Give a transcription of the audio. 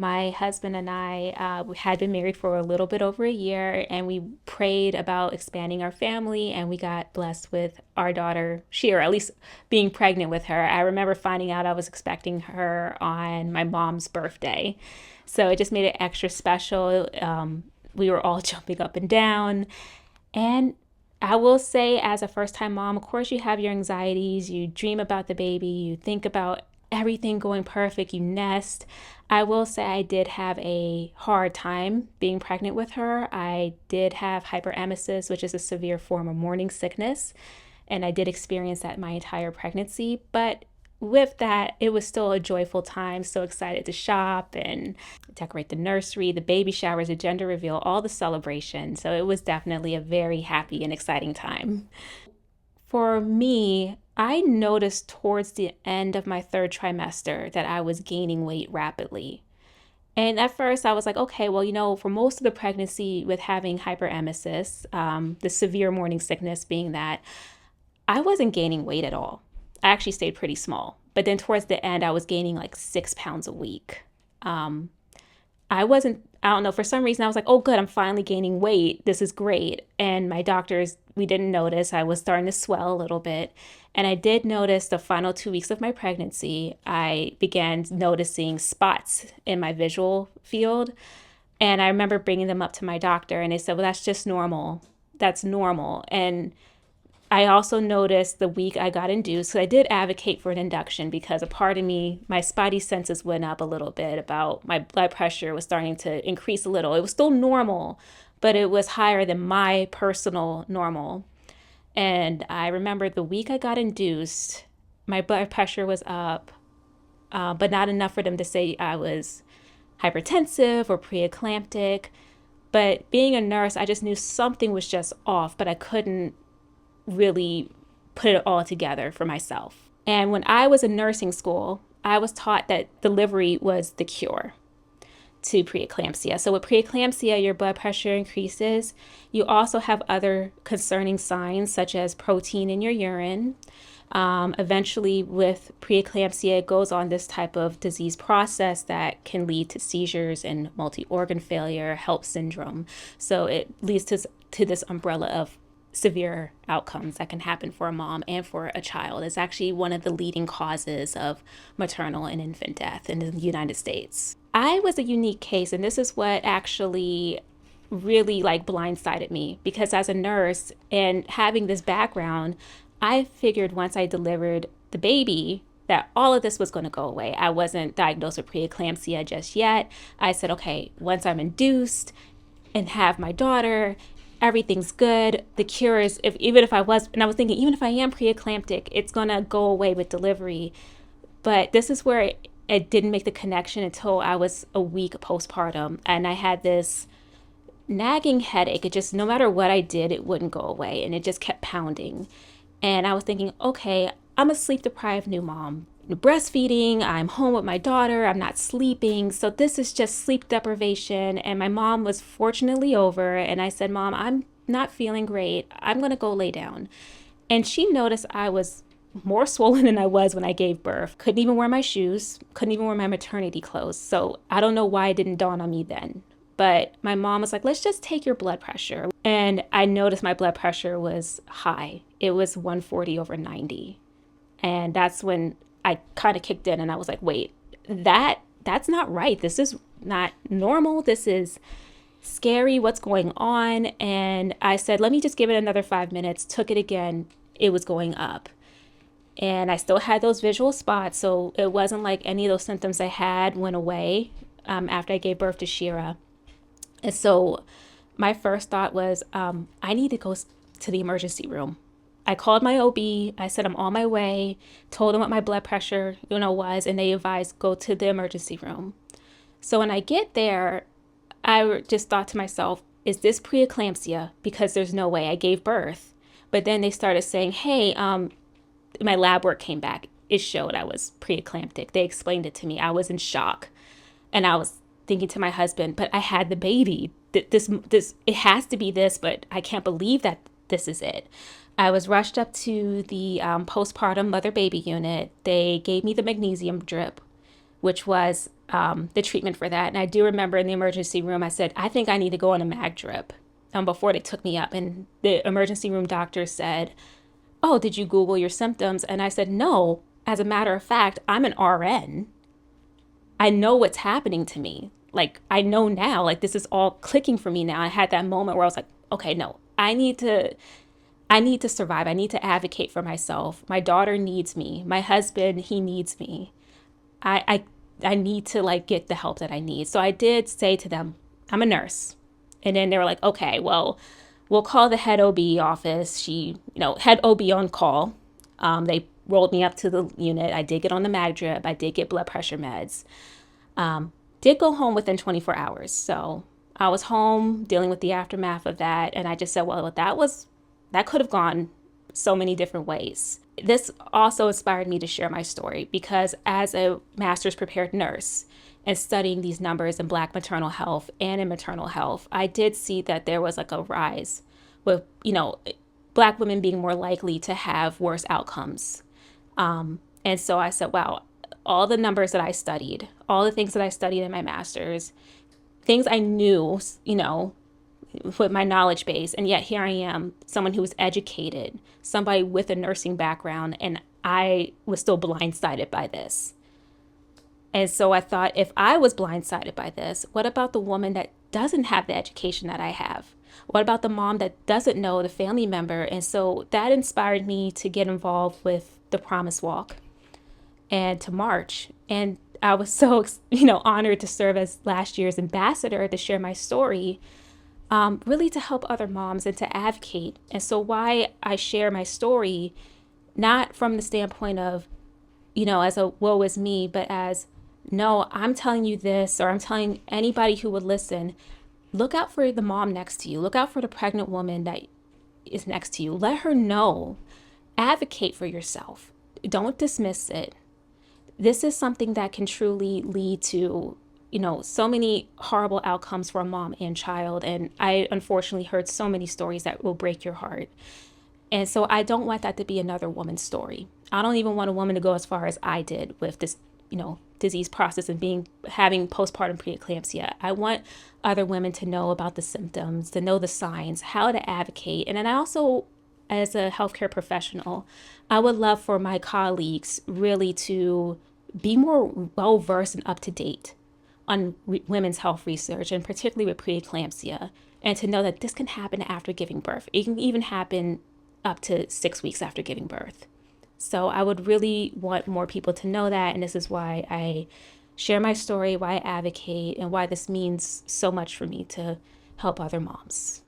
my husband and I we had been married for a little bit over a year, and we prayed about expanding our family, and we got blessed with our daughter, Shira, at least being pregnant with her. I remember finding out I was expecting her on my mom's birthday. So it just made it extra special. We were all jumping up and down. And I will say, as a first time mom, of course, you have your anxieties. You dream about the baby, you think about everything going perfect, you nest. I will say, I did have a hard time being pregnant with her. I did have hyperemesis, which is a severe form of morning sickness. And I did experience that my entire pregnancy. But with that, it was still a joyful time. So excited to shop and decorate the nursery, the baby showers, the gender reveal, all the celebrations. So it was definitely a very happy and exciting time. For me, I noticed towards the end of my third trimester that I was gaining weight rapidly. And at first, I was like, okay, well, for most of the pregnancy with having hyperemesis, the severe morning sickness being that, I wasn't gaining weight at all. I actually stayed pretty small. But then towards the end, I was gaining like 6 pounds a week. I don't know, for some reason, I was like, oh, good, I'm finally gaining weight. This is great. And my doctors, we didn't notice. I was starting to swell a little bit. And I did notice the final 2 weeks of my pregnancy, I began noticing spots in my visual field. And I remember bringing them up to my doctor, and they said, well, that's just normal. That's normal. And I also noticed the week I got induced, so I did advocate for an induction because a part of me, my spidey senses went up a little bit about my blood pressure was starting to increase a little. It was still normal, but it was higher than my personal normal. And I remember the week I got induced, my blood pressure was up, but not enough for them to say I was hypertensive or preeclamptic. But being a nurse, I just knew something was just off, but I couldn't really put it all together for myself. And when I was in nursing school, I was taught that delivery was the cure to preeclampsia. So with preeclampsia, your blood pressure increases. You also have other concerning signs such as protein in your urine. Eventually, with preeclampsia, it goes on this type of disease process that can lead to seizures and multi-organ failure, HELLP syndrome. So it leads to this umbrella of severe outcomes that can happen for a mom and for a child. It's actually one of the leading causes of maternal and infant death in the United States. I was a unique case, and this is what actually really blindsided me, because as a nurse and having this background, I figured once I delivered the baby that all of this was going to go away. I wasn't diagnosed with preeclampsia just yet. I said, okay, once I'm induced and have my daughter, everything's good. The cure is, even if I was, and I was thinking, even if I am preeclamptic, it's going to go away with delivery. But this is where it didn't make the connection until I was a week postpartum. And I had this nagging headache. It just, no matter what I did, it wouldn't go away. And it just kept pounding. And I was thinking, okay, I'm a sleep deprived new mom. Breastfeeding, I'm home with my daughter, I'm not sleeping, so this is just sleep deprivation. And my mom was fortunately over, and I said, Mom, I'm not feeling great, I'm gonna go lay down. And she noticed I was more swollen than I was when I gave birth. Couldn't even wear my shoes, couldn't even wear my maternity clothes. So I don't know why it didn't dawn on me then. But my mom was like, let's just take your blood pressure. And I noticed my blood pressure was high. It was 140/90. And that's when I kind of kicked in, and I was like, wait, that's not right. This is not normal. This is scary. What's going on? And I said, let me just give it another 5 minutes. Took it again. It was going up. And I still had those visual spots. So it wasn't like any of those symptoms I had went away after I gave birth to Shira. And so my first thought was, I need to go to the emergency room. I called my OB. I said, I'm on my way, told them what my blood pressure, was, and they advised go to the emergency room. So when I get there, I just thought to myself, is this preeclampsia? Because there's no way I gave birth. But then they started saying, hey, my lab work came back. It showed I was preeclamptic. They explained it to me. I was in shock. And I was thinking to my husband, but I had the baby. This, it has to be this, but I can't believe that this is it. I was rushed up to the postpartum mother-baby unit. They gave me the magnesium drip, which was the treatment for that. And I do remember in the emergency room, I said, I think I need to go on a mag drip before they took me up. And the emergency room doctor said, oh, did you Google your symptoms? And I said, no, as a matter of fact, I'm an RN. I know what's happening to me. Like, I know now, like, this is all clicking for me now. I had that moment where I was like, okay, no, I need to survive. I need to advocate for myself. My daughter needs me. My husband, he needs me. I, I need to like get the help that I need. So I did say to them, I'm a nurse. And then they were like, okay, well, we'll call the head OB office. Head OB on call. They rolled me up to the unit. I did get on the mag drip. I did get blood pressure meds. Did go home within 24 hours. So I was home dealing with the aftermath of that. And I just said, well, that could have gone so many different ways. This also inspired me to share my story because as a master's prepared nurse and studying these numbers in Black maternal health and in maternal health, I did see that there was like a rise with, Black women being more likely to have worse outcomes. And so I said, wow, all the numbers that I studied, all the things that I studied in my master's, things I knew, with my knowledge base, and yet here I am, someone who was educated, somebody with a nursing background, and I was still blindsided by this. And so I thought, if I was blindsided by this, what about the woman that doesn't have the education that I have? What about the mom that doesn't know the family member? And so that inspired me to get involved with the Promise Walk and to march. And I was so, honored to serve as last year's ambassador to share my story, really to help other moms and to advocate. And so why I share my story, not from the standpoint of, as a woe is me, but as, no, I'm telling you this, or I'm telling anybody who would listen, look out for the mom next to you. Look out for the pregnant woman that is next to you. Let her know. Advocate for yourself. Don't dismiss it. This is something that can truly lead to so many horrible outcomes for a mom and child. And I unfortunately heard so many stories that will break your heart. And so I don't want that to be another woman's story. I don't even want a woman to go as far as I did with this, disease process and having postpartum preeclampsia. I want other women to know about the symptoms, to know the signs, how to advocate. And then I also, as a healthcare professional, I would love for my colleagues really to be more well-versed and up-to-date on women's health research, and particularly with preeclampsia, and to know that this can happen after giving birth. It can even happen up to 6 weeks after giving birth. So I would really want more people to know that, and this is why I share my story, why I advocate, and why this means so much for me to help other moms.